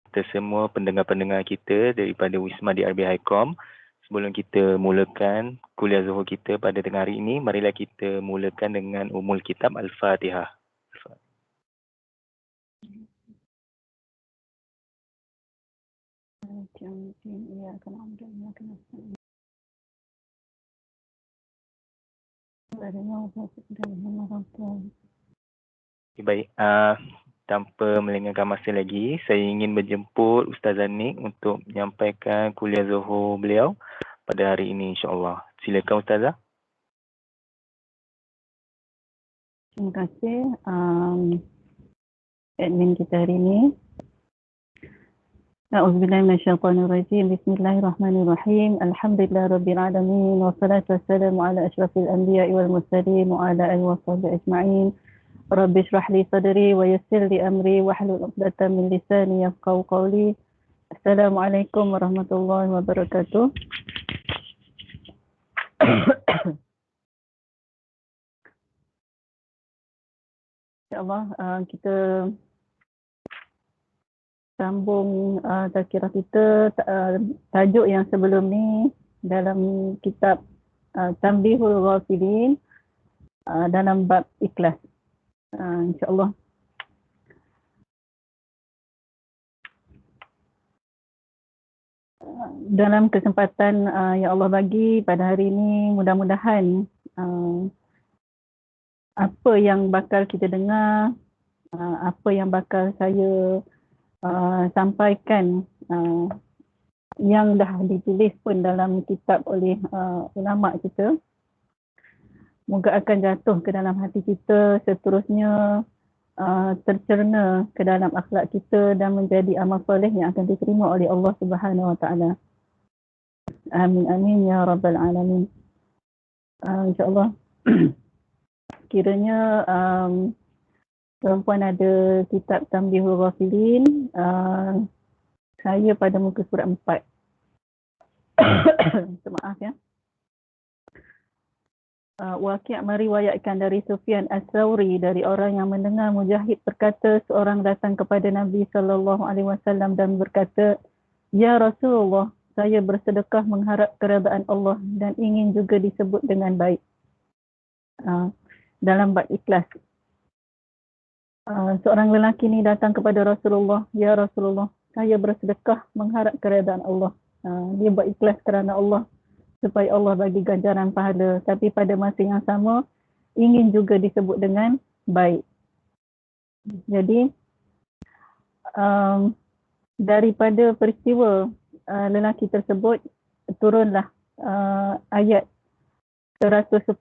kita semua pendengar-pendengar kita daripada Wisma DRB Highcom. Sebelum kita mulakan kuliah Zuhur kita pada tengah hari ini, marilah kita mulakan dengan Ummul Kitab Al-Fatihah. Baik, tanpa melengahkan masa lagi, saya ingin menjemput Ustazah Nik untuk menyampaikan kuliah Zuhur beliau pada hari ini, insyaAllah. Silakan Ustazah. Terima kasih admin kita hari ini. A'udzubillahi minasyaitonirrajim. Bismillahirrahmanirrahim. Alhamdulillahirabbil alamin wassalatu wassalamu ala asyrafil anbiya'i wal mursalin wa ala alihi washabbihi ajma'in. Rabbi shrah li sadri wa yassir li amri wahlul 'uqdatam min lisani yafqahu qawli. Assalamualaikum warahmatullahi wabarakatuh. InsyaAllah kita sambung tazkirah kita, tajuk yang sebelum ni dalam kitab Tanbihul Ghafilin dalam bab ikhlas. InsyaAllah. Dalam kesempatan yang Allah bagi pada hari ini, mudah-mudahan apa yang bakal kita dengar, apa yang bakal saya sampaikan yang dah ditulis pun dalam kitab oleh ulama kita, moga akan jatuh ke dalam hati kita, seterusnya tercerna ke dalam akhlak kita dan menjadi amal soleh yang akan diterima oleh Allah Subhanahu Wa Taala. Amin amin ya rabbal alamin. InsyaAllah. Kiranya perempuan ada kitab Tanbihul Ghafilin, saya pada muka surat 4. Maaf ya. Waqi' meriwayatkan dari Sufyan Ats-Tsauri dari orang yang mendengar Mujahid berkata, seorang datang kepada Nabi SAW dan berkata, "Ya Rasulullah, saya bersedekah mengharap keredaan Allah dan ingin juga disebut dengan baik." Dalam bab ikhlas. Seorang lelaki ni datang kepada Rasulullah, "Ya Rasulullah, saya bersedekah mengharap keredaan Allah." Dia buat ikhlas kerana Allah, supaya Allah bagi ganjaran pahala, tapi pada masa yang sama ingin juga disebut dengan baik. Jadi daripada peristiwa lelaki tersebut turunlah ayat 110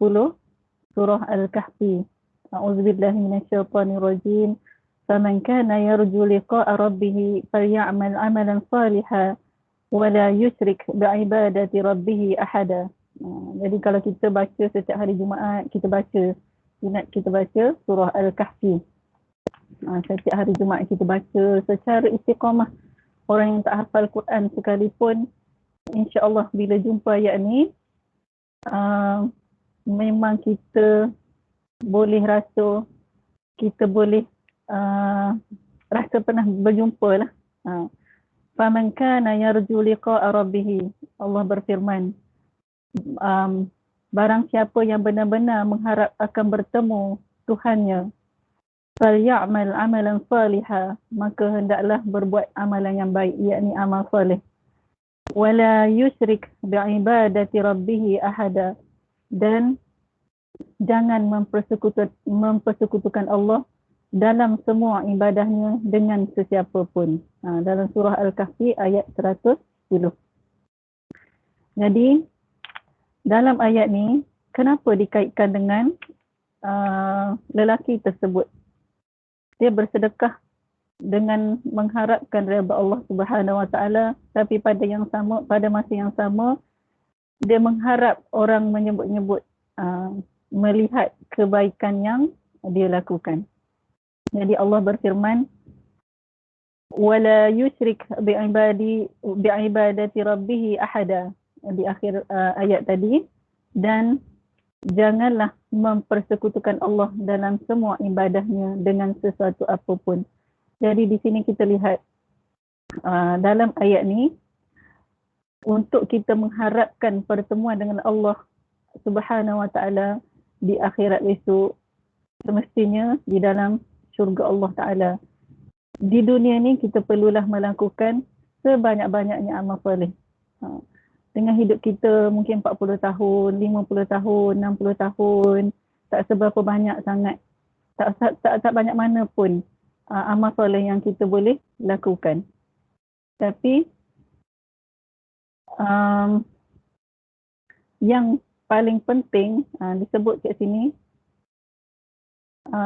surah Al-Kahfi. A'udzubillahi minasyaitonirrajim. Faman kana yarju liqa'a rabbih faly'amal 'amalan shalihan wa la yusyrik bi'ibadati rabbih ahada. Jadi kalau kita baca setiap hari Jumaat, kita baca, ingat kita baca surah Al-Kahfi. Setiap hari Jumaat kita baca secara istiqamah. Orang yang tak hafal Quran sekalipun, insya-Allah bila jumpa ayat ni, memang kita boleh rasa, kita boleh rasa pernah berjumpa lah. Faman kana yarju liqa'a rabbih, Allah berfirman, barang siapa yang benar-benar mengharap akan bertemu Tuhannya, faly'amal 'amalan shalihan, maka hendaklah berbuat amalan yang baik, yakni amal soleh. Wala yusyrik bi'ibadati rabbih ahada, dan jangan mempersekutukan Allah dalam semua ibadahnya dengan sesiapa pun. Dalam surah Al-Kahfi ayat 110. Jadi dalam ayat ni, kenapa dikaitkan dengan lelaki tersebut? Dia bersedekah dengan mengharapkan redha Allah Subhanahu Wa Taala, tapi pada masa yang sama dia mengharap orang menyebut-nyebut, melihat kebaikan yang dia lakukan. Jadi Allah berfirman, wala yusyrik bi'ibadati rabbih ahada, di akhir ayat tadi, dan janganlah mempersekutukan Allah dalam semua ibadahnya dengan sesuatu apapun. Jadi di sini kita lihat dalam ayat ni untuk kita mengharapkan pertemuan dengan Allah Subhanahu Wa Taala di akhirat esok, semestinya di dalam syurga Allah Taala. Di dunia ni kita perlulah melakukan sebanyak-banyaknya amal soleh. Dengan hidup kita mungkin 40 tahun, 50 tahun, 60 tahun, tak seberapa banyak sangat, tak banyak mana pun amal soleh yang kita boleh lakukan. Tapi yang paling penting disebut kat sini,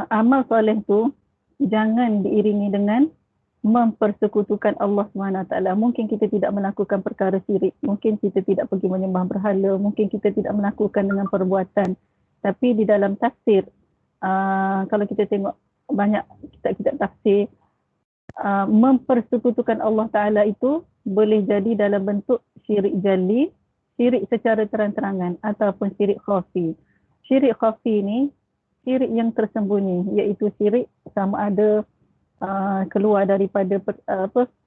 amal soleh tu jangan diiringi dengan mempersekutukan Allah SWT. Mungkin kita tidak melakukan perkara syirik, mungkin kita tidak pergi menyembah berhala, mungkin kita tidak melakukan dengan perbuatan. Tapi di dalam tafsir, kalau kita tengok banyak kitab-kitab tafsir, mempersekutukan Allah Ta'ala itu boleh jadi dalam bentuk syirik jali, syirik secara terang-terangan, ataupun syirik khafi. Syirik khafi ni syirik yang tersembunyi, iaitu syirik sama ada keluar daripada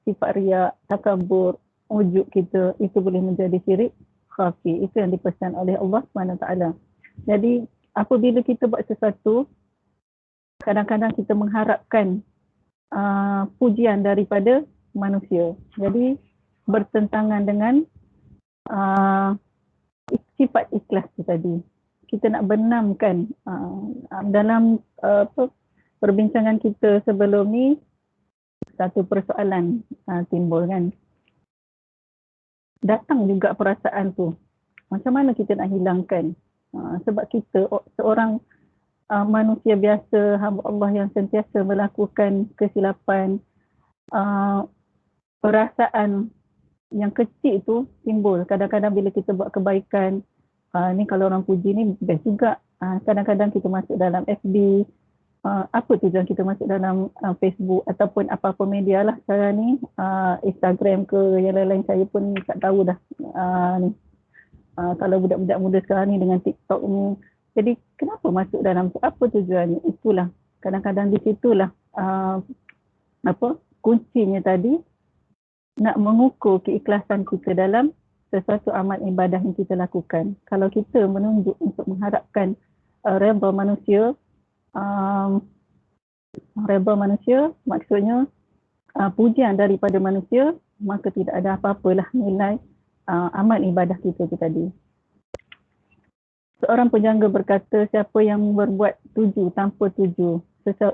sifat riak, takabur, ujub kita, itu boleh menjadi syirik khafi. Itu yang dipesan oleh Allah SWT. Jadi apabila kita buat sesuatu, kadang-kadang kita mengharapkan pujian daripada manusia. Jadi bertentangan dengan sifat ikhlas tu tadi. Kita nak benamkan dalam perbincangan kita sebelum ni, satu persoalan timbul kan. Datang juga perasaan tu. Macam mana kita nak hilangkan? Sebab kita seorang manusia biasa, hamba Allah yang sentiasa melakukan kesilapan, perasaan yang kecil tu timbul. Kadang-kadang bila kita buat kebaikan, ni kalau orang puji ni best juga. Kadang-kadang kita masuk dalam FB, apa tujuan kita masuk dalam Facebook ataupun apa-apa media lah sekarang ni, Instagram ke yang lain-lain, saya pun tak tahu dah ni. Kalau budak-budak muda sekarang ni dengan TikTok ni, jadi kenapa masuk dalam tu, apa tujuannya? Itulah kadang-kadang di situlah kuncinya tadi, nak mengukur keikhlasan kita dalam sesuatu amal ibadah yang kita lakukan. Kalau kita menunjuk untuk mengharapkan redha manusia, redha manusia maksudnya pujian daripada manusia, maka tidak ada apa-apalah nilai amal ibadah kita tu tadi. Seorang penjangga berkata, siapa yang berbuat tuju tanpa tuju,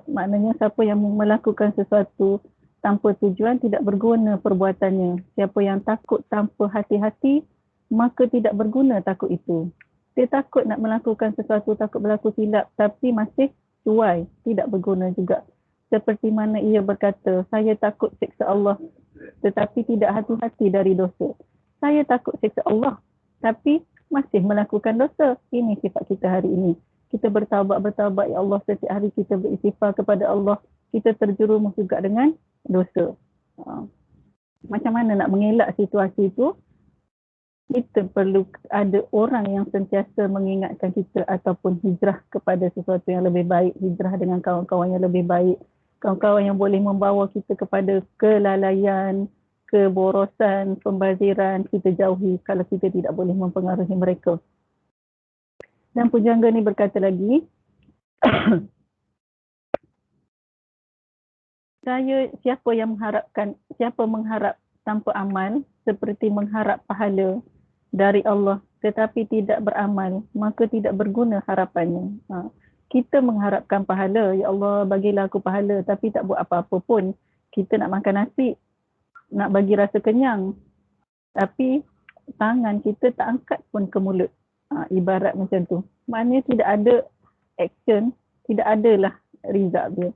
maknanya siapa yang melakukan sesuatu tanpa tujuan, tidak berguna perbuatannya. Siapa yang takut tanpa hati-hati, maka tidak berguna takut itu. Dia takut nak melakukan sesuatu, takut berlaku silap, tapi masih cuai, tidak berguna juga. Seperti mana ia berkata, saya takut siksa Allah, tetapi tidak hati-hati dari dosa. Saya takut siksa Allah, tapi masih melakukan dosa. Ini sifat kita hari ini. Kita bertaubat, ya Allah, setiap hari kita beristighfar kepada Allah, kita terjerumus juga dengan dosa. Macam mana nak mengelak situasi itu? Kita perlu ada orang yang sentiasa mengingatkan kita ataupun hijrah kepada sesuatu yang lebih baik, hijrah dengan kawan-kawan yang lebih baik, kawan-kawan yang boleh membawa kita kepada kelalaian, keborosan, pembaziran, kita jauhi kalau kita tidak boleh mempengaruhi mereka. Dan pujangga ni berkata lagi, siapa mengharap tanpa amal seperti mengharap pahala dari Allah tetapi tidak beramal, maka tidak berguna harapannya. Kita mengharapkan pahala, ya Allah bagilah aku pahala, tapi tak buat apa-apa pun. Kita nak makan nasi, nak bagi rasa kenyang, tapi tangan kita tak angkat pun ke mulut. Ibarat macam tu. Maknanya tidak ada action, tidak adalah result dia.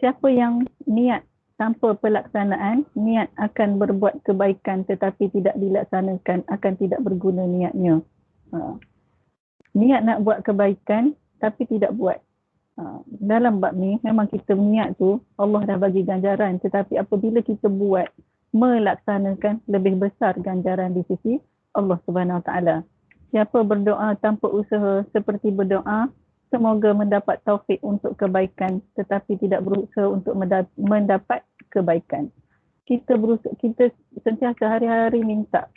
Siapa yang niat tanpa pelaksanaan, niat akan berbuat kebaikan tetapi tidak dilaksanakan, akan tidak berguna niatnya. Niat nak buat kebaikan tapi tidak buat. Dalam bab ni memang kita niat tu Allah dah bagi ganjaran, tetapi apabila kita buat, melaksanakan, lebih besar ganjaran di sisi Allah Subhanahu Wa Taala. Siapa berdoa tanpa usaha seperti berdoa semoga mendapat taufik untuk kebaikan tetapi tidak berusaha untuk mendapat kebaikan. kita sentiasa hari-hari minta.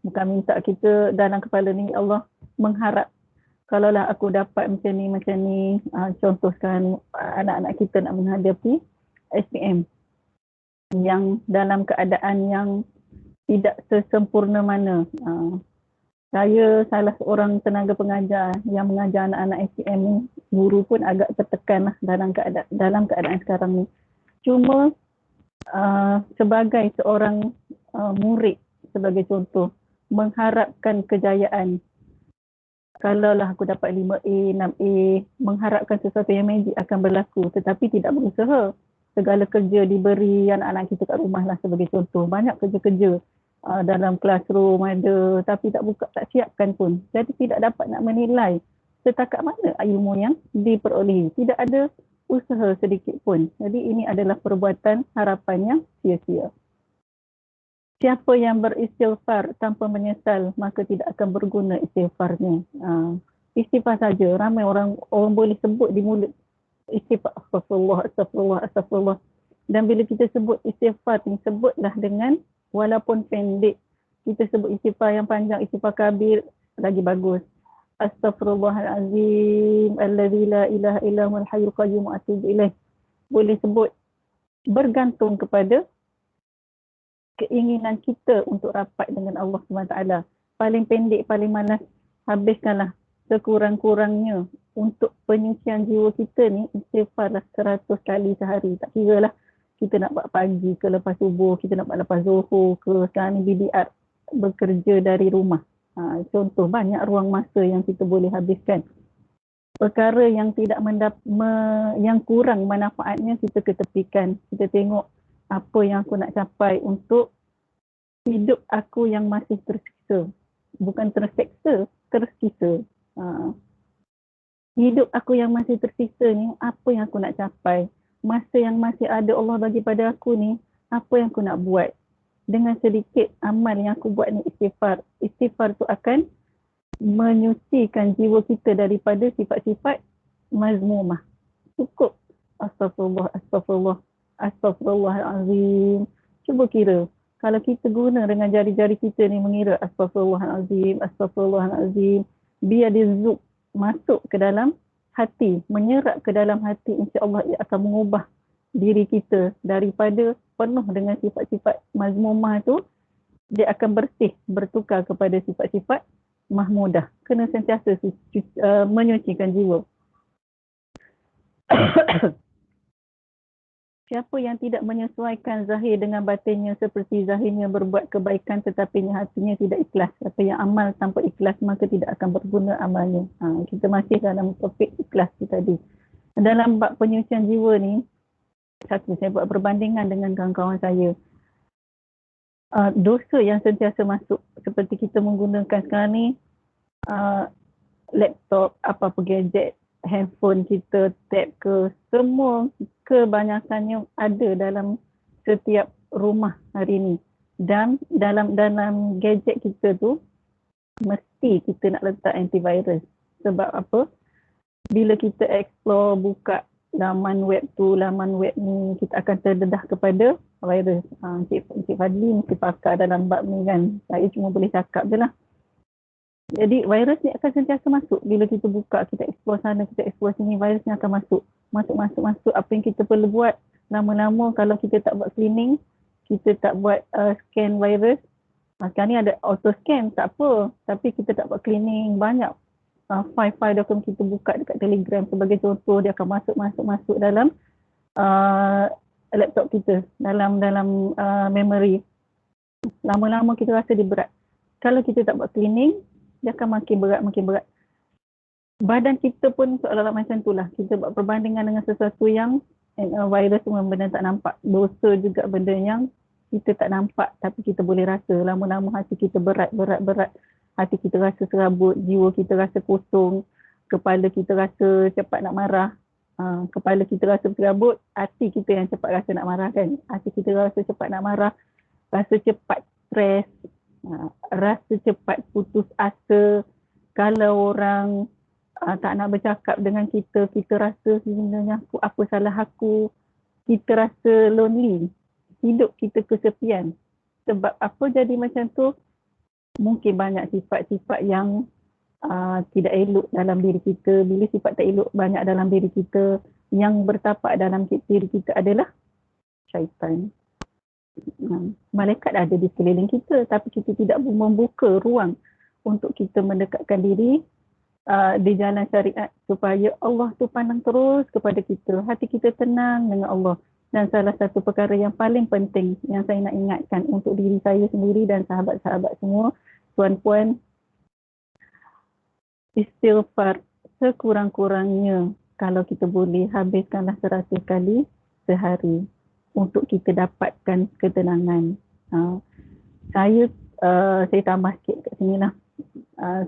Bukan minta, kita dalam kepala ni Allah mengharap, kalaulah aku dapat macam ni, contoh sekarang anak-anak kita nak menghadapi SPM yang dalam keadaan yang tidak sesempurna mana. Saya salah seorang tenaga pengajar yang mengajar anak-anak SPM ni, guru pun agak tertekan lah dalam keadaan sekarang ni. Cuma sebagai seorang murid, sebagai contoh, mengharapkan kejayaan. Kalaulah aku dapat 5A, 6A, mengharapkan sesuatu yang magic akan berlaku, tetapi tidak berusaha. Segala kerja diberi anak-anak kita kat rumah lah sebagai contoh. Banyak kerja-kerja dalam classroom ada, tapi tak siapkan pun. Jadi tidak dapat nak menilai setakat mana ilmu yang diperolehi. Tidak ada usaha sedikit pun. Jadi ini adalah perbuatan harapan yang sia-sia. Siapa yang beristighfar tanpa menyesal, maka tidak akan berguna istighfarnya. Istighfar saja. Ramai orang boleh sebut di mulut istighfar, astagfirullah. Dan bila kita sebut istighfar ni, sebutlah dengan, walaupun pendek, kita sebut istighfar yang panjang, istighfar kabir, lagi bagus. Astaghfirullahalazim allazi la ilaha illa huwal hayyul qayyum wa atubu ilaih. Boleh sebut, bergantung kepada keinginan kita untuk rapat dengan Allah SWT. Paling pendek, paling malas, habiskanlah sekurang-kurangnya untuk penyucian jiwa kita ni, istighfarlah 100 kali sehari. Tak kira lah kita nak buat pagi ke lepas subuh, kita nak buat lepas zuhur ke, sekarang ni BDR, bekerja dari rumah. Contoh, banyak ruang masa yang kita boleh habiskan. Perkara yang yang kurang manfaatnya kita ketepikan. Kita tengok apa yang aku nak capai untuk hidup aku yang masih tersiksa. Bukan terseksa, tersiksa. Hidup aku yang masih tersiksa ni, apa yang aku nak capai? Masa yang masih ada Allah bagi pada aku ni, apa yang aku nak buat? Dengan sedikit amal yang aku buat ni, istighfar. Istighfar tu akan menyucikan jiwa kita daripada sifat-sifat mazmumah. Cukup astagfirullahalazim. Cuba kira, kalau kita guna dengan jari-jari kita ni mengira astagfirullahalazim, biar dia zuk masuk ke dalam hati, menyerap ke dalam hati, insya-Allah ia akan mengubah diri kita daripada penuh dengan sifat-sifat mazmumah tu, dia akan bersih, bertukar kepada sifat-sifat mahmudah. Kena sentiasa menyucikan jiwa. Siapa yang tidak menyesuaikan zahir dengan batinnya, seperti zahirnya berbuat kebaikan tetapi hatinya tidak ikhlas. Siapa yang amal tanpa ikhlas, maka tidak akan berguna amalnya. Kita masih dalam topik ikhlas tadi. Dalam bab penyucian jiwa ni, saya buat perbandingan dengan kawan-kawan saya. Dosa yang sentiasa masuk, seperti kita menggunakan sekarang ni, laptop, apa-apa gadget, handphone kita, tab ke, semua kebanyakannya ada dalam setiap rumah hari ni. Dan dalam gadget kita tu, mesti kita nak letak antivirus. Sebab apa? Bila kita explore, buka laman web tu, laman web ni, kita akan terdedah kepada virus. Encik Fadli mesti pakar dalam bab ni kan. Saya cuma boleh cakap je lah. Jadi virus ni akan sentiasa masuk. Bila kita buka, kita explore sana, kita explore sini, virus ni akan masuk. Masuk. Apa yang kita perlu buat, lama-lama kalau kita tak buat cleaning, kita tak buat scan virus. Sekarang ni ada auto scan, tak apa. Tapi kita tak buat cleaning, banyak file-file dokumen kita buka dekat Telegram sebagai contoh, dia akan masuk dalam laptop kita, dalam memory. Lama-lama kita rasa dia berat. Kalau kita tak buat cleaning, dia akan makin berat. Badan kita pun seolah-olah macam itulah. Kita buat perbandingan dengan sesuatu yang virus tu benda tak nampak. Dosa juga benda yang kita tak nampak tapi kita boleh rasa. Lama-lama hati kita berat. Hati kita rasa serabut, jiwa kita rasa kosong, kepala kita rasa cepat nak marah. Kepala kita rasa serabut, hati kita yang cepat rasa nak marah kan. Hati kita rasa cepat nak marah, rasa cepat stres, rasa cepat putus asa. Kalau orang tak nak bercakap dengan kita rasa sebenarnya apa salah aku. Kita rasa lonely. hidup kita kesepian. Sebab apa jadi macam tu? Mungkin banyak sifat-sifat yang tidak elok dalam diri kita. Bila sifat tak elok banyak dalam diri kita, yang bertapak dalam diri kita adalah syaitan. Malaikat ada di sekeliling kita, tapi kita tidak membuka ruang untuk kita mendekatkan diri di jalan syariat, supaya Allah tu pandang terus kepada kita, hati kita tenang dengan Allah. Dan salah satu perkara yang paling penting yang saya nak ingatkan untuk diri saya sendiri dan sahabat-sahabat semua, tuan-puan, istighfar sekurang-kurangnya kalau kita boleh habiskanlah 100 kali sehari untuk kita dapatkan ketenangan. Saya tambah sikit kat sini lah.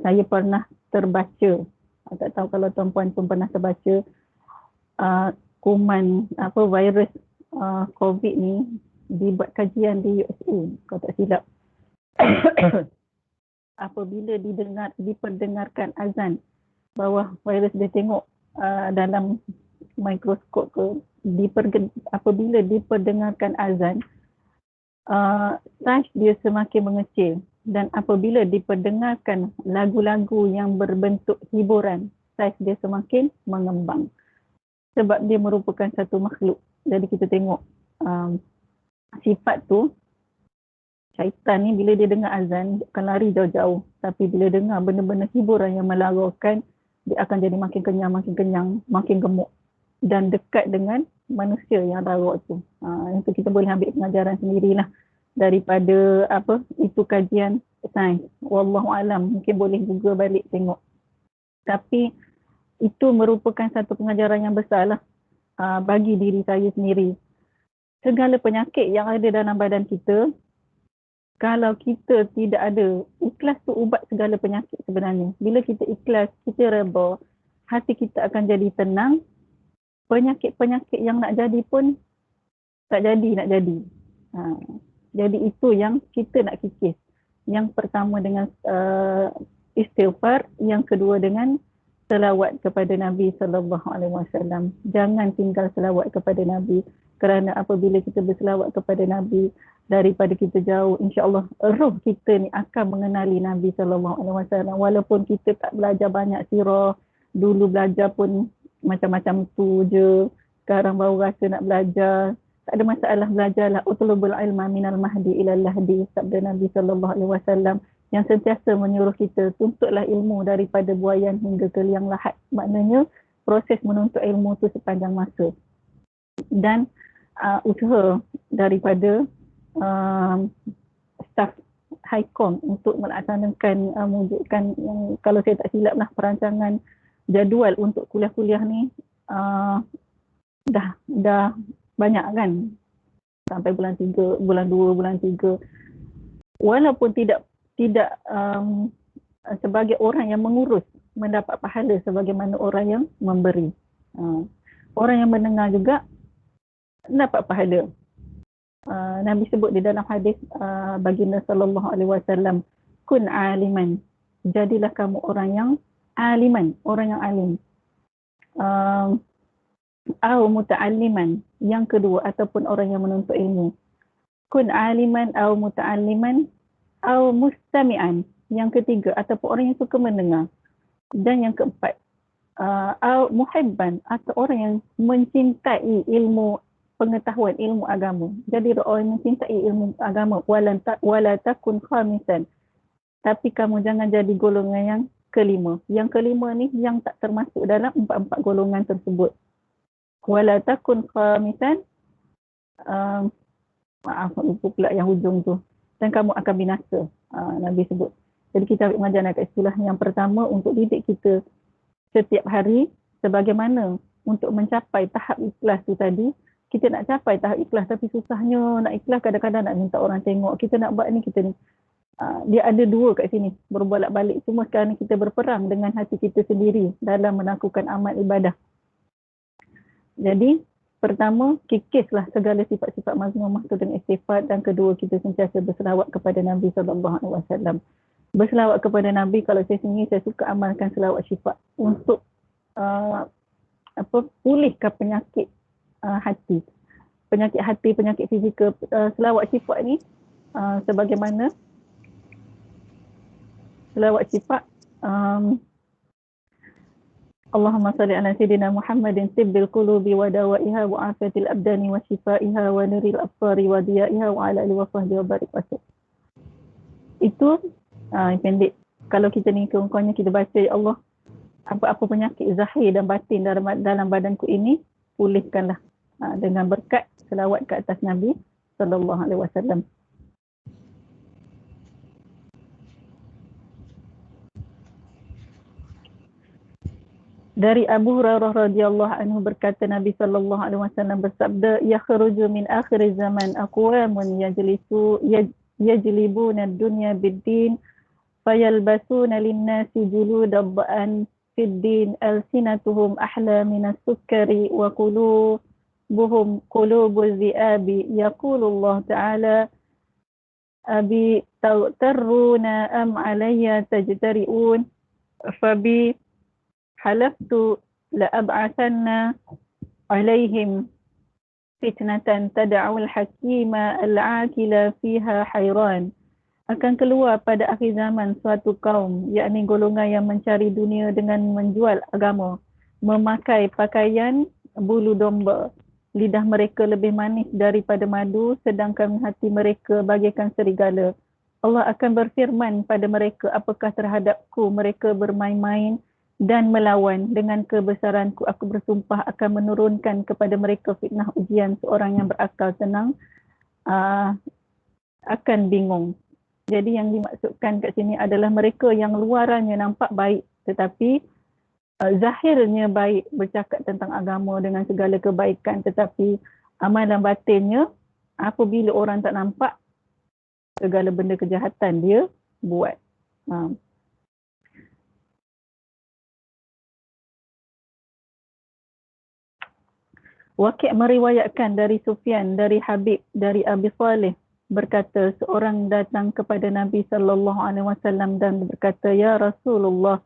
Saya pernah terbaca, tak tahu kalau tuan-puan pun pernah terbaca, kuman virus COVID ni dibuat kajian di USA, kalau tak silap. Apabila diperdengarkan azan bawah virus, dia tengok dalam mikroskop ke, apabila diperdengarkan azan, saiz dia semakin mengecil, dan apabila diperdengarkan lagu-lagu yang berbentuk hiburan, saiz dia semakin mengembang. Sebab dia merupakan satu makhluk. Jadi kita tengok sifat tu, syaitan ni bila dia dengar azan, dia akan lari jauh-jauh. Tapi bila dengar benda-benda hiburan yang melaraukan, dia akan jadi makin kenyang, makin gemuk. Dan dekat dengan manusia yang larut tu. Itu kita boleh ambil pengajaran sendirilah daripada itu kajian sains. Wallahualam, mungkin boleh juga balik tengok. Tapi itu merupakan satu pengajaran yang besar lah bagi diri saya sendiri. Segala penyakit yang ada dalam badan kita, kalau kita tidak ada ikhlas, tu ubat segala penyakit sebenarnya. Bila kita ikhlas, kita reda, hati kita akan jadi tenang. Penyakit-penyakit yang nak jadi pun tak jadi nak jadi. Jadi itu yang kita nak kikis. Yang pertama dengan istighfar, yang kedua dengan selawat kepada Nabi SAW. Jangan tinggal selawat kepada Nabi, kerana apabila kita berselawat kepada Nabi, daripada kita jauh, insya-Allah roh kita ni akan mengenali Nabi SAW. Walaupun kita tak belajar banyak sirah, dulu belajar pun macam-macam tu je, sekarang baru rasa nak belajar, tak ada masalah, belajarlah. Utlubul ilma minal mahdi ilal lahdi, sabda Nabi SAW, yang sentiasa menyuruh kita tuntutlah ilmu daripada buayan hingga ke liang lahat. Maknanya proses menuntut ilmu tu sepanjang masa. Dan usaha daripada staf Haikom untuk melaksanakan mewujudkan yang, kalau saya tak silap lah, perancangan jadual untuk kuliah-kuliah ni dah banyak kan, sampai bulan 3, bulan 2, bulan 3. Walaupun tidak sebagai orang yang mengurus mendapat pahala sebagaimana orang yang memberi. Orang yang mendengar juga dapat pahala. Nabi sebut di dalam hadis baginda sallallahu alaihi wasallam, kun aliman, jadilah kamu orang yang aliman, orang yang alim. Au muta'alliman, yang kedua, ataupun orang yang menuntut ilmu. Kun aliman au muta'alliman au mustami'an, yang ketiga, ataupun orang yang suka mendengar. Dan yang keempat, au muhibban, atau orang yang mencintai ilmu pengetahuan, ilmu agama. Jadi orang yang mencintai ilmu agama, wala takun khamisan, tapi kamu jangan jadi golongan yang kelima. Yang kelima ni yang tak termasuk dalam 4 golongan tersebut. Wala takun khamisan, maaf lupa pula yang hujung tu, dan kamu akan binasa, Nabi sebut. Jadi kita ambil pengajaran kat istilah yang pertama untuk didik kita setiap hari, sebagaimana untuk mencapai tahap ikhlas tu tadi. Kita nak capai tahap ikhlas, tapi susahnya nak ikhlas, kadang-kadang nak minta orang tengok, kita nak buat ni, kita ni. Dia ada dua kat sini, berbolak-balik. Cuma sekarang kita berperang dengan hati kita sendiri dalam melakukan amal ibadah. Jadi pertama, kikislah segala sifat-sifat mazmumah tu dengan istighfar, dan kedua, kita sentiasa berselawat kepada Nabi SAW. Berselawat kepada Nabi, kalau saya sendiri, saya suka amalkan selawat syifa untuk pulihkan penyakit hati. penyakit hati, penyakit fizikal. Selawat sifat ni sebagaimana selawat sifat Allahumma salli ala sayyidina Muhammadin tibbil qulubi wa dawaiha wa afiyatil abdani wa shifaiha wa nuril absari wa diyaiha wa ala alihi wa sahbihi wa barik wasallam. Itu pendek. Kalau kita ni kurang-kurangnya kita baca, ya Allah, apa-apa penyakit zahir dan batin dalam badanku ini, pulihkanlah dengan berkat selawat ke atas Nabi sallallahu alaihi wasallam. Dari Abu Hurairah radhiyallahu anhu berkata, Nabi sallallahu alaihi wasallam bersabda, yakhruju min akhir zaman aqwamun yajlibuna ad-dunya bid-din fayalbasuna lin-nasi juludad-da'an fid-din alsinatuhum ahla min as-sukkari wa qulubuhum qulubuz zi'abi yaqulu Allah ta'ala abi taruna am alayya tajtari'un fabi halaftu la'ab'athanna alaihim fitnatan tada'ul hakima al-akila fiha hayran. Akan keluar pada akhir zaman suatu kaum, yakni golongan yang mencari dunia dengan menjual agama, memakai pakaian bulu domba. Lidah mereka lebih manis daripada madu, sedangkan hati mereka bagaikan serigala. Allah akan berfirman pada mereka, apakah terhadapku mereka bermain-main dan melawan? Dengan kebesaranku aku bersumpah akan menurunkan kepada mereka fitnah ujian. Seorang yang berakal tenang akan bingung. Jadi yang dimaksudkan kat sini adalah mereka yang luarannya nampak baik tetapi zahirnya baik, bercakap tentang agama dengan segala kebaikan, tetapi amalan batinnya apabila orang tak nampak, segala benda kejahatan dia buat. Waqi' meriwayatkan dari Sufyan, dari Habib, dari Abi Saleh berkata, seorang datang kepada Nabi sallallahu alaihi wasallam dan berkata, ya Rasulullah,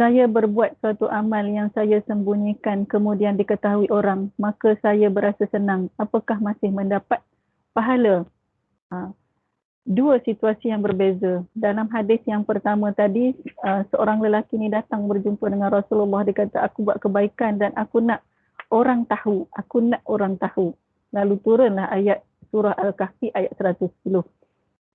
saya berbuat suatu amal yang saya sembunyikan kemudian diketahui orang, maka saya berasa senang. Apakah masih mendapat pahala? Dua situasi yang berbeza. Dalam hadis yang pertama tadi, seorang lelaki ni datang berjumpa dengan Rasulullah. Dia kata, aku buat kebaikan dan aku nak orang tahu. Aku nak orang tahu. Lalu turunlah ayat surah Al-Kahfi ayat 110.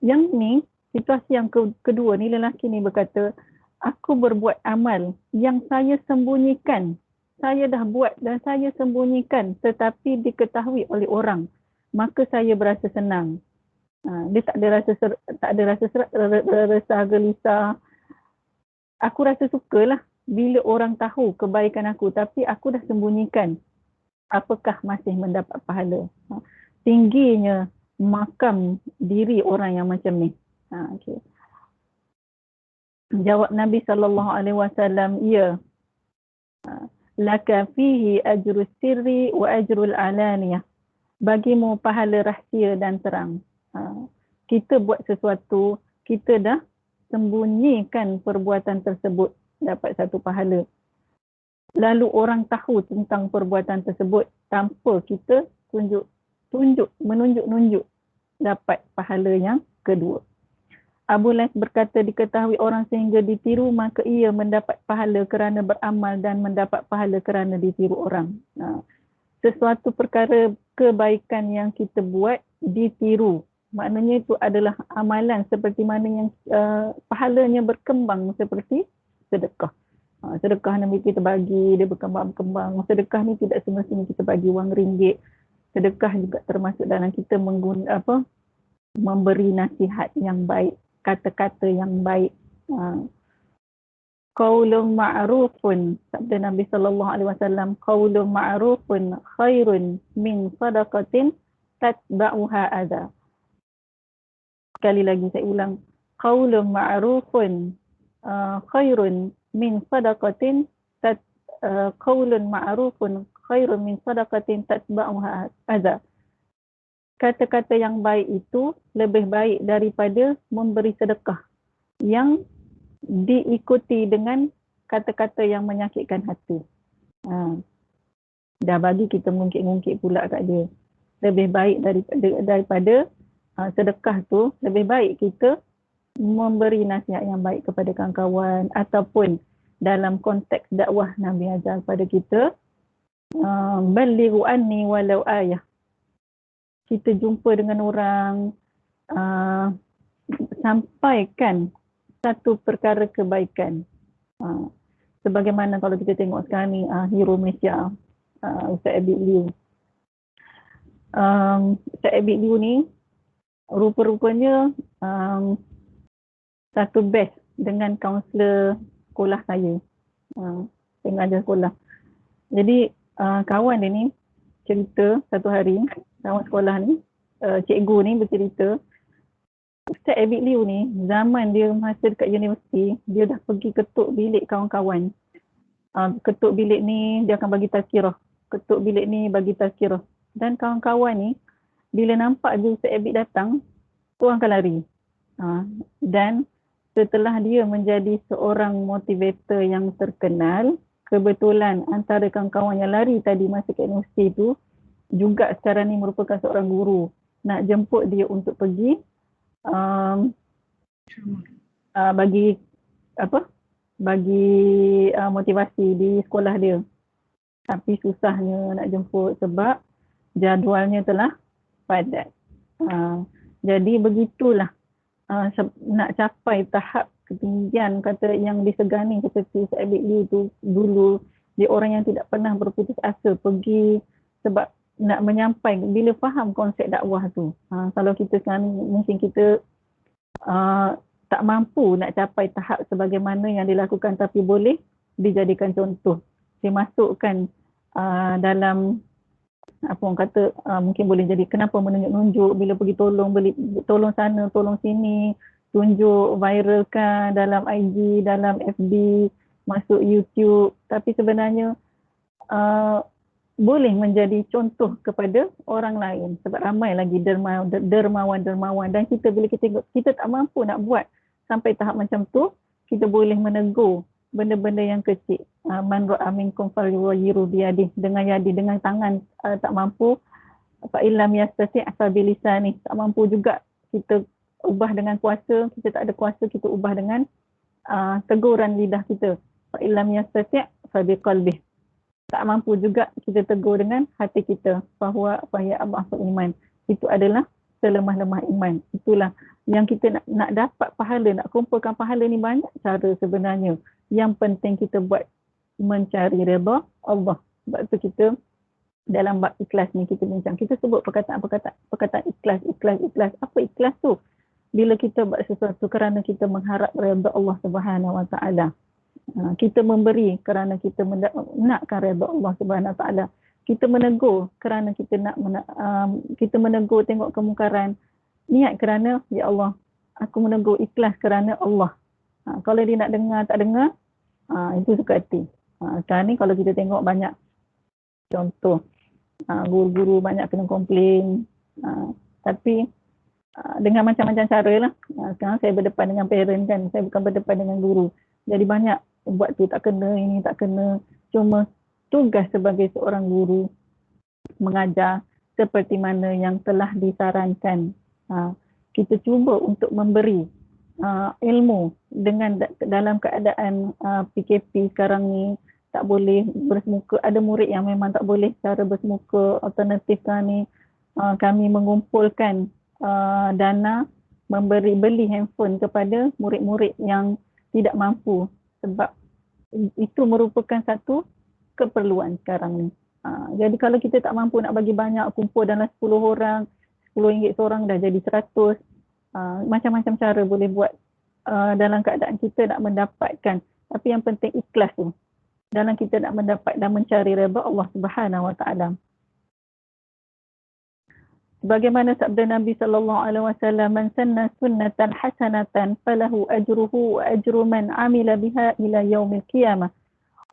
Yang ni, situasi yang kedua ni, lelaki ni berkata, aku berbuat amal yang saya sembunyikan. Saya dah buat dan saya sembunyikan tetapi diketahui oleh orang. Maka saya berasa senang. Dia tak ada rasa gelisah. Aku rasa sukalah bila orang tahu kebaikan aku tapi aku dah sembunyikan. Apakah masih mendapat pahala? Tingginya makam diri orang yang macam ni. Okay. Jawab Nabi sallallahu alaihi wasallam, ya. Laka fihi ajrus sirri wa ajrul alaniyah. Bagimu pahala rahsia dan terang. Kita buat sesuatu, kita dah sembunyikan perbuatan tersebut, dapat satu pahala. Lalu orang tahu tentang perbuatan tersebut tanpa kita menunjuk, dapat pahala yang kedua. Abu Lais berkata, diketahui orang sehingga ditiru, maka ia mendapat pahala kerana beramal dan mendapat pahala kerana ditiru orang. Sesuatu perkara kebaikan yang kita buat ditiru, maknanya itu adalah amalan seperti mana yang pahalanya berkembang seperti sedekah. Sedekah Nabi kita bagi, dia berkembang-kembang. Sedekah ni tidak semestinya kita bagi wang ringgit. Sedekah juga termasuk dalam kita memberi nasihat yang baik, kata-kata yang baik. Qaulun ma'rufun, sabda Nabi sallallahu alaihi wasallam, qaulun ma'rufun khairun min sadaqatin tatba'uha adha. Sekali lagi saya ulang, qaulun ma'rufun khairun min sadaqatin qaulun ma'rufun khairun min sadaqatin tatba'uha adha. Kata-kata yang baik itu lebih baik daripada memberi sedekah yang diikuti dengan kata-kata yang menyakitkan hati. Dah bagi kita ngungkit-ngungkit pula kat dia. lebih baik daripada sedekah tu, lebih baik kita memberi nasihat yang baik kepada kawan-kawan, ataupun dalam konteks dakwah Nabi ajar kepada kita, balighu anni walau ayah. Kita jumpa dengan orang, sampaikan satu perkara kebaikan. Sebagaimana kalau kita tengok sekarang ni, hero Malaysia, Ustaz Abid Liu. Ustaz Abid Liu ni rupa-rupanya satu batch dengan kaunselor sekolah saya. Saya mengajar sekolah. Jadi kawan dia ni cerita satu hari, kawan sekolah ni, cikgu ni bercerita, Ustaz Abid Liu ni zaman dia masa dekat universiti, dia dah pergi ketuk bilik kawan-kawan. Ketuk bilik ni dia akan bagi tazkirah, ketuk bilik ni bagi tazkirah. Dan kawan-kawan ni bila nampak je Ustaz Abid datang, orang akan lari. Dan setelah dia menjadi seorang motivator yang terkenal, kebetulan antara kawan-kawan yang lari tadi masa ke universiti tu juga sekarang ni merupakan seorang guru. Nak jemput dia untuk pergi bagi motivasi di sekolah dia. Tapi susahnya nak jemput sebab jadualnya telah padat. Jadi begitulah nak capai tahap ketinggian kata yang disegani seperti Ustaz Abid Liu tu dulu, dia orang yang tidak pernah berputus asa pergi sebab nak menyampaikan bila faham konsep dakwah tu. Kalau kita sekarang mungkin kita tak mampu nak capai tahap sebagaimana yang dilakukan, tapi boleh dijadikan contoh, dimasukkan dalam apa orang kata, mungkin boleh jadi kenapa menunjuk-nunjuk bila pergi tolong sana, tolong sini, tunjuk, viralkan dalam IG, dalam FB, masuk YouTube. Tapi sebenarnya boleh menjadi contoh kepada orang lain sebab ramai lagi dermawan dan kita bila kita tak mampu nak buat sampai tahap macam tu, kita boleh menegur benda-benda yang kecil. Man ra'a minkum falyughayyirhu biyadihi, dengan tangan tak mampu, fa illam yastati' fa bilisani, tak mampu juga kita ubah dengan kuasa, kita tak ada kuasa, kita ubah dengan teguran lidah kita. Fa illam yastati' fa biqalbihi, tak mampu juga kita tegur dengan hati kita, bahwa ya adhaful iman, itu adalah selemah-lemah iman. Itulah yang kita nak dapat pahala, nak kumpulkan pahala ni banyak cara sebenarnya. Yang penting kita buat mencari redha Allah. Sebab tu kita dalam bab ikhlas ni kita bincang, kita sebut perkataan ikhlas. Apa ikhlas tu? Bila kita buat sesuatu kerana kita mengharap redha Allah Subhanahu Wa Taala. Kita memberi kerana kita nakkan redha Allah Subhanahu Wa Taala. Kita menegur kerana kita kita menegur tengok kemungkaran, niat kerana ya Allah, aku menegur ikhlas kerana Allah. Kalau dia nak dengar tak dengar, itu suka hati. Sekarang ni kalau kita tengok banyak contoh, guru-guru banyak kena komplain, tapi dengan macam-macam cara lah. Sekarang saya berdepan dengan parent kan, saya bukan berdepan dengan guru. Jadi banyak buat tu tak kena, ini tak kena. Cuma tugas sebagai seorang guru mengajar seperti mana yang telah disarankan. Kita cuba untuk memberi ilmu dengan dalam keadaan PKP sekarang ni, tak boleh bersemuka. Ada murid yang memang tak boleh cara bersemuka. Alternatif ni kami mengumpulkan dana beli handphone kepada murid-murid yang tidak mampu, sebab itu merupakan satu keperluan sekarang ni. Jadi kalau kita tak mampu nak bagi banyak, kumpul dalam 10 orang, RM10 seorang dah jadi 100. Macam-macam cara boleh buat dalam keadaan kita nak mendapatkan. Tapi yang penting ikhlas tu, dalam kita nak mendapat dan mencari redha Allah Subhanahu Wa Taala. Bagaimana sabda Nabi sallallahu alaihi wasallam, man sanna sunnatan hasanatan falahu ajruhu wa ajru man amila biha ila yaumil qiyamah,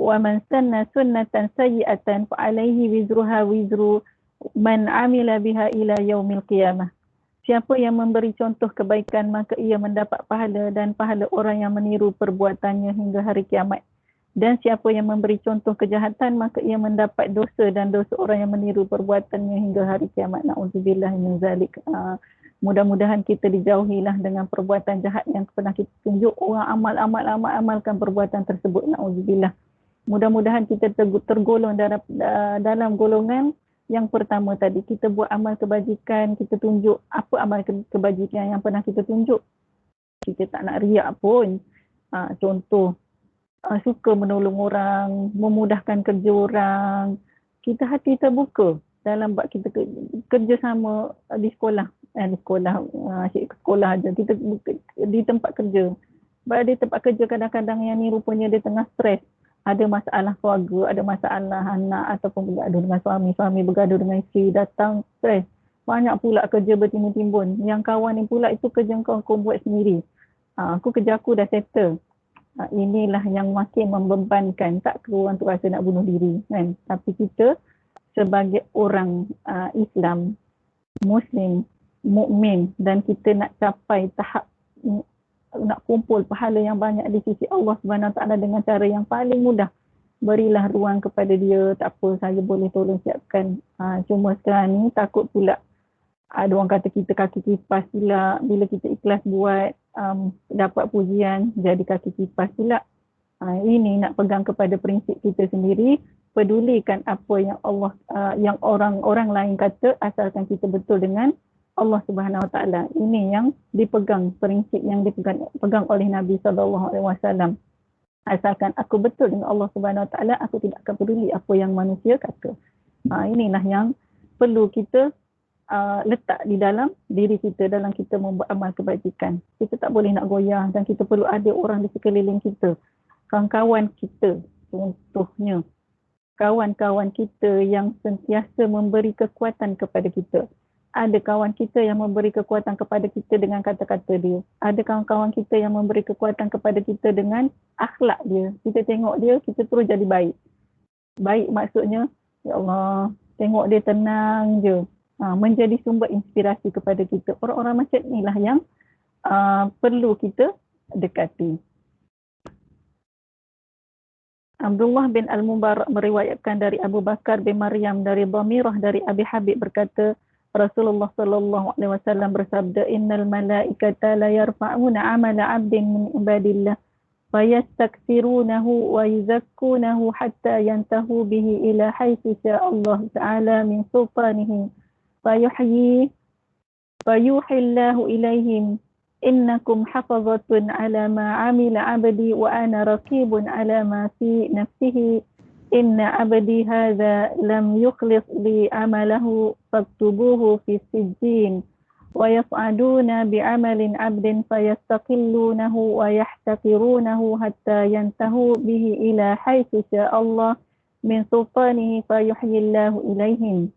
wa man sanna sunnatan sayyi'atan fa alaihi wizruha wizru man amila biha ila yaumil qiyamah. Siapa yang memberi contoh kebaikan, maka ia mendapat pahala dan pahala orang yang meniru perbuatannya hingga hari kiamat. Dan siapa yang memberi contoh kejahatan, maka ia mendapat dosa dan dosa orang yang meniru perbuatannya hingga hari kiamat. Na'udzubillah min zalik. Mudah-mudahan kita dijauhilah dengan perbuatan jahat yang pernah kita tunjuk. Orang amalkan perbuatan tersebut. Na'udzubillah. Mudah-mudahan kita tergolong dalam golongan yang pertama tadi. Kita buat amal kebajikan, kita tunjuk apa amal kebajikan yang pernah kita tunjuk. Kita tak nak riak pun. Contoh, suka menolong orang, memudahkan kerja orang. Kita hati terbuka dalam buat kita kerja sama di sekolah. Asyik sekolah aja. Kita di tempat kerja. Sebab di tempat kerja kadang-kadang yang ni rupanya dia tengah stres. Ada masalah keluarga, ada masalah anak ataupun bergaduh dengan suami bergaduh dengan isteri, datang stres. Banyak pula kerja bertimbun-timbun. Yang kawan ni pula itu kerja kau buat sendiri. Kerja aku dah settle. Inilah yang makin membebankan. Tak perlu orang tu rasa nak bunuh diri kan. Tapi kita sebagai orang Islam, Muslim, mukmin, dan kita nak capai tahap nak kumpul pahala yang banyak di sisi Allah Subhanahu Wa Taala dengan cara yang paling mudah. Berilah ruang kepada dia. Tak apa, saya boleh tolong siapkan. Cuma sekarang ni takut pula ada orang kata kita kaki kipas pula. Bila kita ikhlas buat, dapat pujian, jadi kaki kipas pula. Ini nak pegang kepada prinsip kita sendiri, pedulikan apa yang Allah, yang orang lain kata, asalkan kita betul dengan Allah Subhanahu Wa Taala. Ini yang dipegang, prinsip yang dipegang oleh Nabi SAW. Asalkan aku betul dengan Allah Subhanahu Wa Taala, aku tidak akan peduli apa yang manusia kata. Inilah yang perlu kita letak di dalam diri kita dalam kita membuat amal kebajikan. Kita tak boleh nak goyah dan kita perlu ada orang di sekeliling kita. Kawan-kawan kita, contohnya. Kawan-kawan kita yang sentiasa memberi kekuatan kepada kita. Ada kawan kita yang memberi kekuatan kepada kita dengan kata-kata dia. Ada kawan-kawan kita yang memberi kekuatan kepada kita dengan akhlak dia. Kita tengok dia, kita terus jadi baik. Baik maksudnya, ya Allah, tengok dia tenang je. Menjadi sumber inspirasi kepada kita. Orang-orang macam inilah yang perlu kita dekati. Abdullah bin Al-Mubarak meriwayatkan dari Abu Bakar bin Maryam dari Dhamirah dari Abi Habib berkata, Rasulullah sallallahu alaihi wasallam bersabda, innal malaikata la yarfa'una 'amala 'abdin min ibadillah fayastaksirunahu wa yuzakkunahu hatta yantahu bihi ila haitsu syaa Allah ta'ala min sultanihi fayuhyi Allahu ilaihim innakum hafazatun ala ma 'amila 'abdi wa ana raqibun ala ma fi nafsihi inna 'abdi hadha lam yukhlis li 'amalahu faktubuhu fi sijjin wa yas'aduna bi 'amalin 'abdin fayastaqillunahu wa yahtaqirunahu hatta yantahu bihi ila haitsu syaa Allah min sultanihi fayuhyi Allahu ilaihim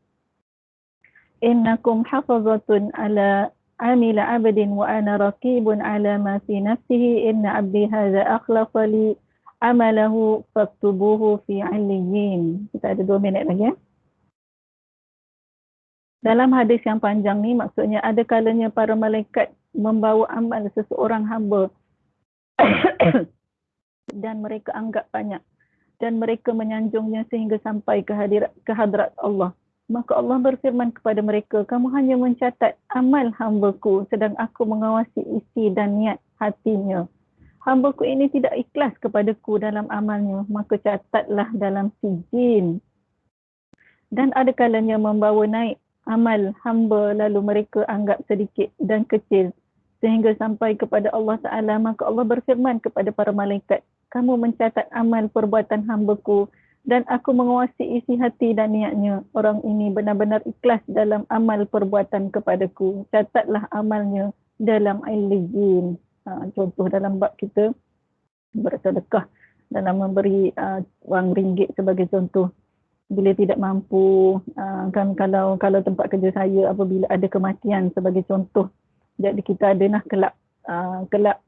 innakum hafazatun ala amila 'abdin wa ana raqibun ala ma fi nafsihi inna 'abdi hadza akhlafa li amalahu faktubuhu fi 'aliyyin. Kita ada 2 minit lagi ya. Dalam hadis yang panjang ni maksudnya ada kalanya para malaikat membawa amal seseorang hamba dan mereka anggap banyak dan mereka menyanjungnya sehingga sampai ke hadrat Allah. Maka Allah berfirman kepada mereka, kamu hanya mencatat amal hamba-Ku sedang aku mengawasi isi dan niat hatinya. Hamba-Ku ini tidak ikhlas kepadaku dalam amalnya, maka catatlah dalam sijin. Dan ada kalanya membawa naik amal hamba lalu mereka anggap sedikit dan kecil sehingga sampai kepada Allah Ta'ala, maka Allah berfirman kepada para malaikat, kamu mencatat amal perbuatan hamba-Ku dan aku menguasai isi hati dan niatnya. Orang ini benar-benar ikhlas dalam amal perbuatan kepadaku. Catatlah amalnya dalam illiyin. Contoh dalam bab kita bersedekah dalam memberi wang ringgit sebagai contoh. Bila tidak mampu, kan kalau tempat kerja saya apabila ada kematian sebagai contoh. Jadi kita ada kelak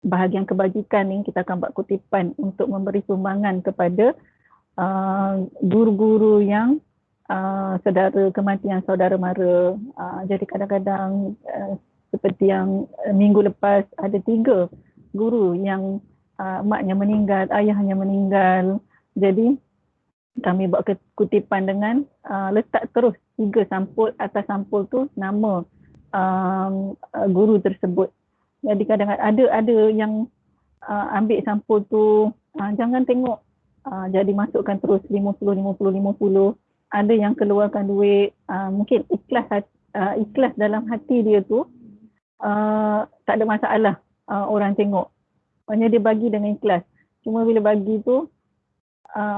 bahagian kebajikan ni kita akan buat kutipan untuk memberi sumbangan kepada guru-guru yang saudara kematian saudara mara. Jadi kadang-kadang seperti yang minggu lepas ada 3 guru yang maknya meninggal, ayahnya meninggal. Jadi kami buat kutipan dengan letak terus 3 sampul, atas sampul tu nama guru tersebut. Jadi kadang-kadang ada yang ambil sampul tu, jangan tengok, jadi masukkan terus 50. Ada yang keluarkan duit, mungkin ikhlas dalam hati dia tu, tak ada masalah orang tengok. Maksudnya dia bagi dengan ikhlas. Cuma bila bagi tu,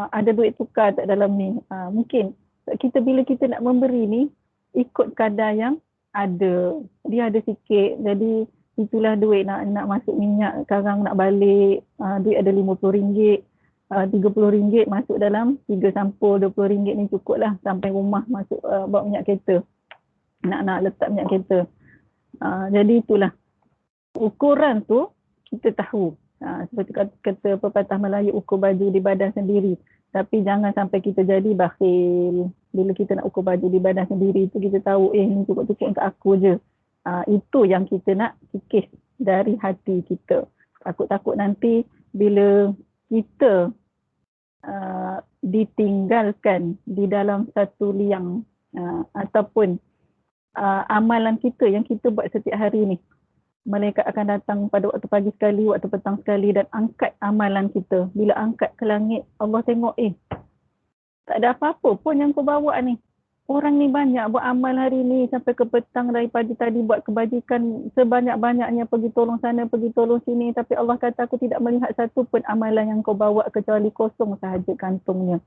ada duit tukar tak dalam ni. Mungkin bila kita nak memberi ni, ikut kadar yang ada. Dia ada sikit, jadi itulah duit nak masuk minyak sekarang nak balik, duit ada RM50, RM30 masuk dalam 3 sampul, RM20 ni cukup lah sampai rumah masuk bawa minyak kereta. Nak letak minyak kereta. Jadi itulah. Ukuran tu kita tahu. Seperti kata pepatah Melayu, ukur baju di badan sendiri. Tapi jangan sampai kita jadi bakhil. Bila kita nak ukur baju di badan sendiri tu kita tahu ni cukup-cukup untuk aku je. Itu yang kita nak kikis dari hati kita. Takut-takut nanti bila kita ditinggalkan di dalam satu liang ataupun amalan kita yang kita buat setiap hari ni, malaikat akan datang pada waktu pagi sekali, waktu petang sekali dan angkat amalan kita. Bila angkat ke langit, Allah tengok tak ada apa-apa pun yang kau bawa ni. Orang ni banyak buat amal hari ni sampai ke petang, dari pagi tadi buat kebajikan sebanyak-banyaknya, pergi tolong sana, pergi tolong sini, tapi Allah kata aku tidak melihat satu pun amalan yang kau bawa kecuali kosong sahaja kantungnya.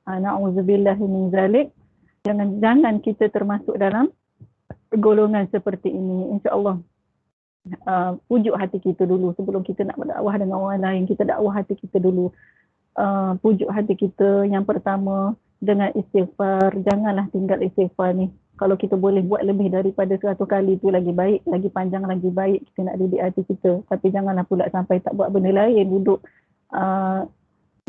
Na'udzubillahi min zalik. Jangan kita termasuk dalam golongan seperti ini. InsyaAllah pujuk hati kita dulu sebelum kita nak berdakwah dengan orang lain. Kita dakwah hati kita dulu. Pujuk hati kita yang pertama dengan istighfar. Janganlah tinggal istighfar ni. Kalau kita boleh buat lebih daripada 100 kali tu lagi baik, lagi panjang lagi baik. Kita nak didik hati kita. Tapi janganlah pula sampai tak buat benda lain. Duduk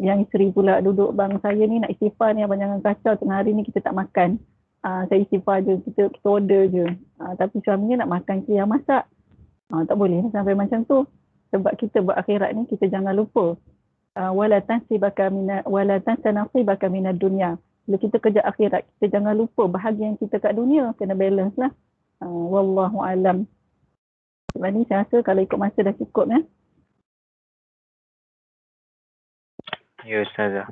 yang isteri pula duduk, bang saya ni nak istighfar ni, abang jangan kacau, tengah hari ni kita tak makan. Saya istighfar je, kita order je. Tapi suaminya nak makan, kita yang masak. Tak boleh sampai macam tu. Sebab kita buat akhirat ni, kita jangan lupa. Wala tansa nasibaka minad dunya. Bila kita kerja akhirat, kita jangan lupa bahagian kita kat dunia. Kena balance lah. Wallahu alam. Sebab ni saya rasa kalau ikut masa dah cukup ya. Ya Ustazah.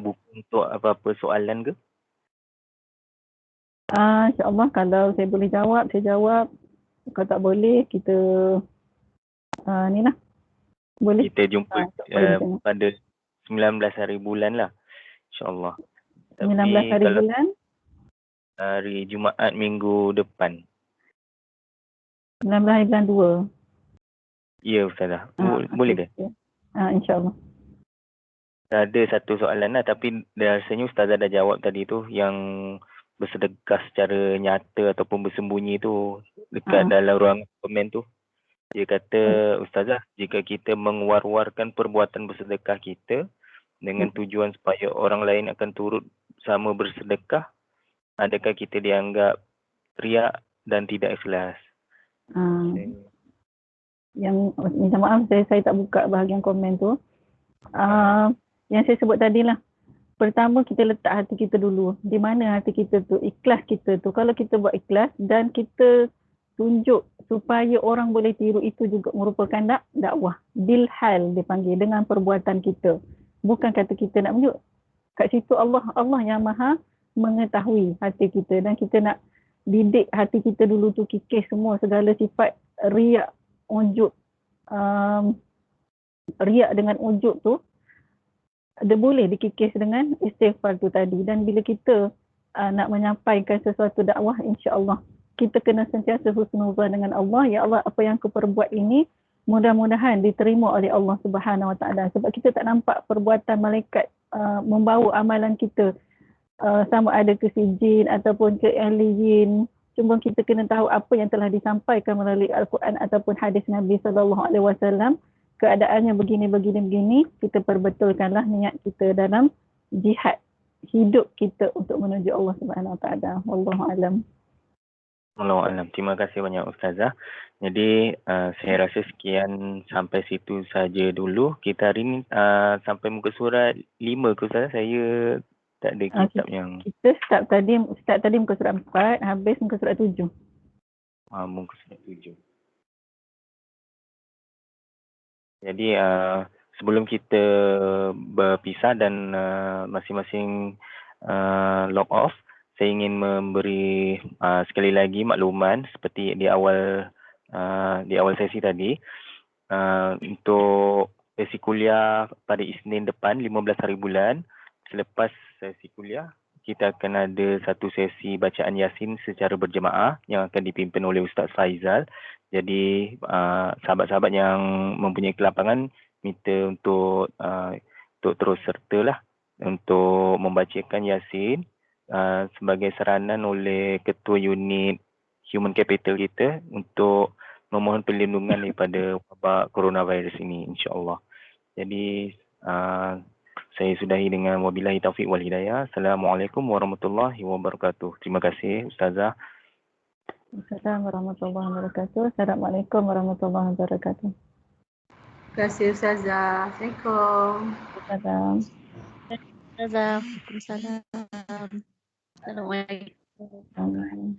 Buku untuk apa-apa soalan ke? InsyaAllah kalau saya boleh jawab, saya jawab. Kalau tak boleh, kita ni lah. Boleh? Kita jumpa pada 19 hari bulan lah. InsyaAllah. 19 hari bulan? Hari Jumaat minggu depan. 19 hari bulan 2? Ya Ustazah. Boleh ke? InsyaAllah. Ada satu soalan lah, tapi rasanya Ustazah dah jawab tadi tu, yang bersedekah secara nyata ataupun bersembunyi tu dekat dalam ruang komen tu. Dia kata, Ustazah, jika kita mengwar-warkan perbuatan bersedekah kita dengan tujuan supaya orang lain akan turut sama bersedekah, adakah kita dianggap riak dan tidak ikhlas? Yang minta maaf, saya tak buka bahagian komen tu. Yang saya sebut tadi lah. Pertama, kita letak hati kita dulu. Di mana hati kita tu, ikhlas kita tu. Kalau kita buat ikhlas dan kita tunjuk supaya orang boleh tiru, itu juga merupakan dakwah. Bilhal dipanggil, dengan perbuatan kita. Bukan kata kita nak menunjuk. Kat situ Allah yang maha mengetahui hati kita. Dan kita nak didik hati kita dulu tu, kikis semua segala sifat riak, ujub. Riak dengan ujub tu, dia boleh dikikis dengan istighfar tu tadi. Dan bila kita nak menyampaikan sesuatu dakwah, insya-Allah kita kena sentiasa husnuzan dengan Allah. Ya Allah, apa yang aku perbuat ini mudah-mudahan diterima oleh Allah Subhanahu Wa Taala. Sebab kita tak nampak perbuatan malaikat membawa amalan kita sama ada ke sijin ataupun ke ahliyin. Cuma kita kena tahu apa yang telah disampaikan melalui Al-Quran ataupun hadis Nabi SAW. Keadaannya begini, kita perbetulkanlah niat kita dalam jihad hidup kita untuk menuju Allah Subhanahu Wa Taala. Wallahu alam. Wallahu alam. Terima kasih banyak Ustazah. Jadi saya rasa sekian sampai situ saja dulu. Kita hari ni sampai muka surat 5 ke Ustazah? Saya tak ada kitab yang Kita start tadi muka surat 4, habis muka surat 7. muka surat 7. Jadi sebelum kita berpisah dan masing-masing log off, saya ingin memberi sekali lagi makluman seperti di awal sesi tadi, untuk sesi kuliah pada Isnin depan 15 hari bulan, selepas sesi kuliah kita akan ada satu sesi bacaan Yasin secara berjemaah yang akan dipimpin oleh Ustaz Faizal. Jadi sahabat-sahabat yang mempunyai kelapangan minta untuk terus sertalah untuk membacakan Yasin sebagai saranan oleh Ketua Unit Human Capital kita untuk memohon perlindungan daripada wabak coronavirus ini, insya-Allah. Jadi saya sudahi dengan wabillahi taufiq wal hidayah. Assalamualaikum warahmatullahi wabarakatuh. Terima kasih Ustazah. Assalamualaikum warahmatullahi wabarakatuh. Assalamualaikum warahmatullahi wabarakatuh. Terima kasih Ustazah. Assalamualaikum. Salam. Waalaikumsalam. Assalamualaikum. Amin.